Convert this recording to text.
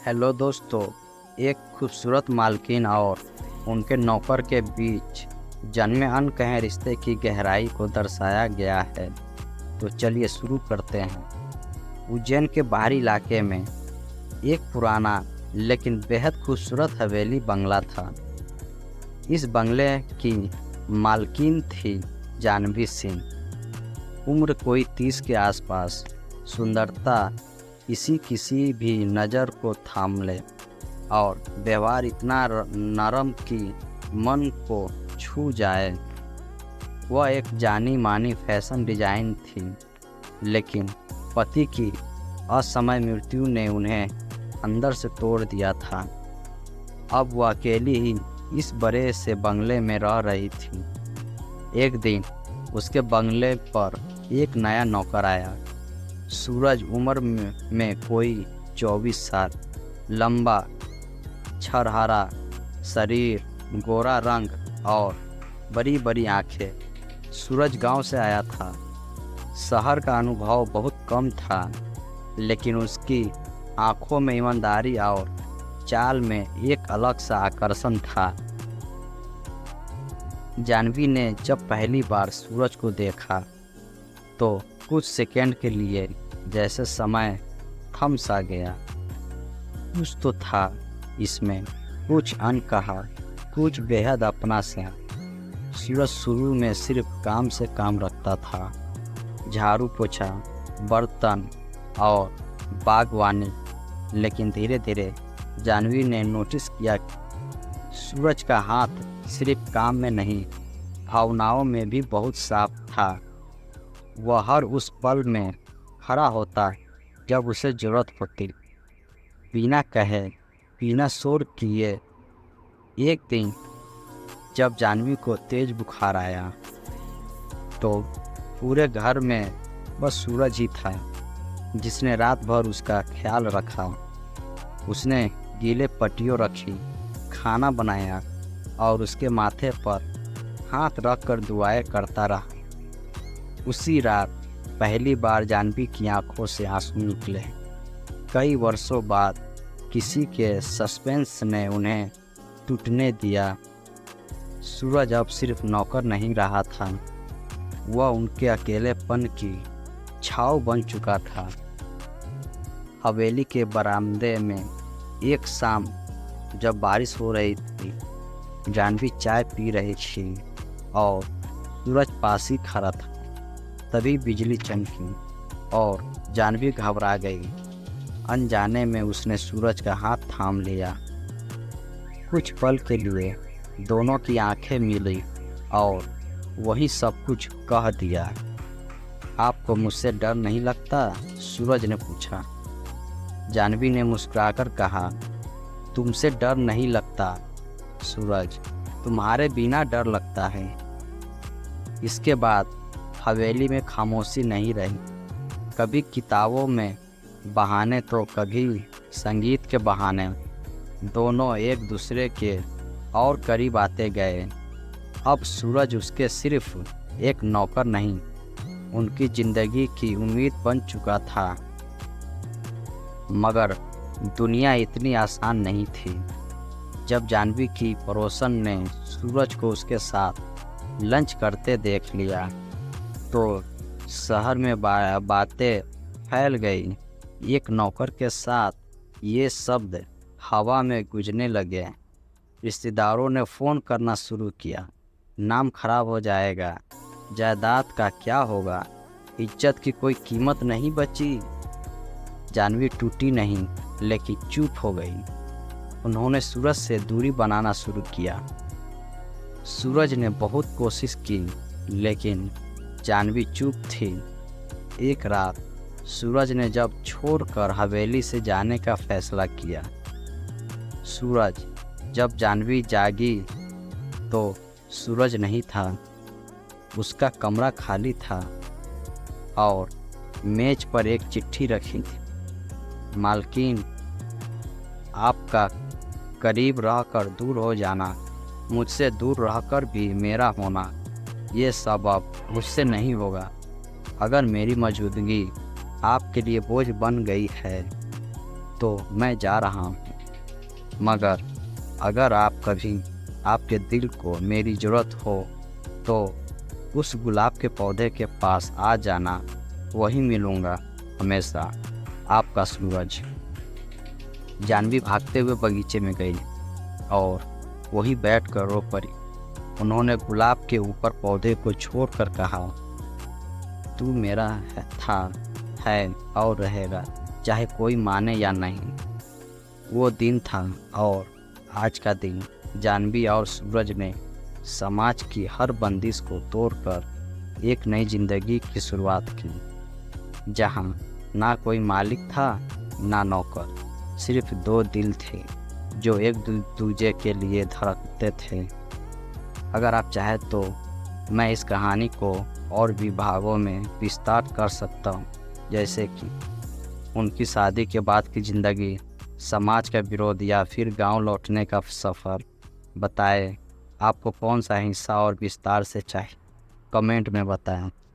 Hello दोस्तों। एक खूबसूरत मालकिन और उनके नौकर के बीच जन्मे अनकहे रिश्ते की गहराई को दर्शाया गया है। तो चलिए शुरू करते हैं। उज्जैन के बाहरी इलाके में एक पुराना लेकिन बेहद खूबसूरत हवेली बंगला था। इस बंगले की मालकिन थी जानवी सिंह। उम्र कोई 30 के आसपास, सुंदरता किसी किसी भी नज़र को थाम ले और व्यवहार इतना नरम कि मन को छू जाए। वह एक जानी मानी फैशन डिजाइन थी, लेकिन पति की असमय मृत्यु ने उन्हें अंदर से तोड़ दिया था। अब वह अकेली ही इस बड़े से बंगले में रह रही थी। एक दिन उसके बंगले पर एक नया नौकर आया। सूरज उम्र में कोई 24 साल, लंबा छरहरा शरीर, गोरा रंग और बड़ी बड़ी आंखें। सूरज गांव से आया था। शहर का अनुभव बहुत कम था, लेकिन उसकी आंखों में ईमानदारी और चाल में एक अलग सा आकर्षण था। जानवी ने जब पहली बार सूरज को देखा तो कुछ सेकंड के लिए जैसे समय थम सा गया। कुछ तो था इसमें, कुछ अनकहा, कुछ बेहद अपना सा। सूरज शुरू में सिर्फ काम से काम रखता था, झाड़ू पोछा, बर्तन और बागवानी। लेकिन धीरे धीरे जानवी ने नोटिस किया कि सूरज का हाथ सिर्फ काम में नहीं, भावनाओं में भी बहुत साफ था। वह हर उस पल में खड़ा होता जब उसे ज़रूरत होती, बिना कहे, बिना शोर किए। एक दिन जब जानवी को तेज बुखार आया तो पूरे घर में बस सूरज ही था जिसने रात भर उसका ख्याल रखा। उसने गीले पट्टियों रखी, खाना बनाया और उसके माथे पर हाथ रखकर दुआएं करता रहा। उसी रात पहली बार जानवी की आंखों से आंसू निकले। कई वर्षों बाद किसी के सस्पेंस ने उन्हें टूटने दिया। सूरज अब सिर्फ नौकर नहीं रहा था, वह उनके अकेलेपन की छाँव बन चुका था। हवेली के बरामदे में एक शाम जब बारिश हो रही थी, जानवी चाय पी रही थी और सूरज पास ही खड़ा था। तभी बिजली चमकी और जानवी घबरा गई। अनजाने में उसने सूरज का हाथ थाम लिया। कुछ पल के लिए दोनों की आंखें मिली और वही सब कुछ कह दिया। आपको मुझसे डर नहीं लगता? सूरज ने पूछा। जानवी ने मुस्कुराकर कहा, तुमसे डर नहीं लगता सूरज, तुम्हारे बिना डर लगता है। इसके बाद हवेली में खामोशी नहीं रही। कभी किताबों में बहाने तो कभी संगीत के बहाने दोनों एक दूसरे के और करीब आते गए। अब सूरज उसके सिर्फ एक नौकर नहीं, उनकी ज़िंदगी की उम्मीद बन चुका था। मगर दुनिया इतनी आसान नहीं थी। जब जानवी की पड़ोसन ने सूरज को उसके साथ लंच करते देख लिया तो शहर में बातें फैल गई। एक नौकर के साथ ये शब्द हवा में गूंजने लगे। रिश्तेदारों ने फ़ोन करना शुरू किया, नाम खराब हो जाएगा, जायदाद का क्या होगा, इज्जत की कोई कीमत नहीं बची। जानवी टूटी नहीं, लेकिन चुप हो गई। उन्होंने सूरज से दूरी बनाना शुरू किया। सूरज ने बहुत कोशिश की, लेकिन जानवी चुप थी। एक रात सूरज ने जब छोड़कर हवेली से जाने का फैसला किया, जब जानवी जागी तो सूरज नहीं था। उसका कमरा खाली था और मेज पर एक चिट्ठी रखी थी। मालकिन, आपका करीब रहकर दूर हो जाना, मुझसे दूर रहकर भी मेरा होना, ये सब अब मुझसे नहीं होगा। अगर मेरी मौजूदगी आपके लिए बोझ बन गई है तो मैं जा रहा हूँ, मगर अगर आप कभी आपके दिल को मेरी ज़रूरत हो तो उस गुलाब के पौधे के पास आ जाना, वहीं मिलूँगा हमेशा, आपका सूरज। जानवी भागते हुए बगीचे में गई और वहीं बैठकर रो पड़ी। उन्होंने गुलाब के ऊपर पौधे को छोड़कर कहा, तू मेरा है और रहेगा, चाहे कोई माने या नहीं। वो दिन था और आज का दिन जानवी और सूरज ने समाज की हर बंदिश को तोड़कर एक नई जिंदगी की शुरुआत की, जहां ना कोई मालिक था ना नौकर, सिर्फ दो दिल थे जो एक दूजे के लिए धड़कते थे। अगर आप चाहें तो मैं इस कहानी को और भी भागों में विस्तार कर सकता हूँ, जैसे कि उनकी शादी के बाद की ज़िंदगी, समाज का विरोध या फिर गांव लौटने का सफ़र। बताएं आपको कौन सा हिस्सा और विस्तार से चाहिए, कमेंट में बताएं।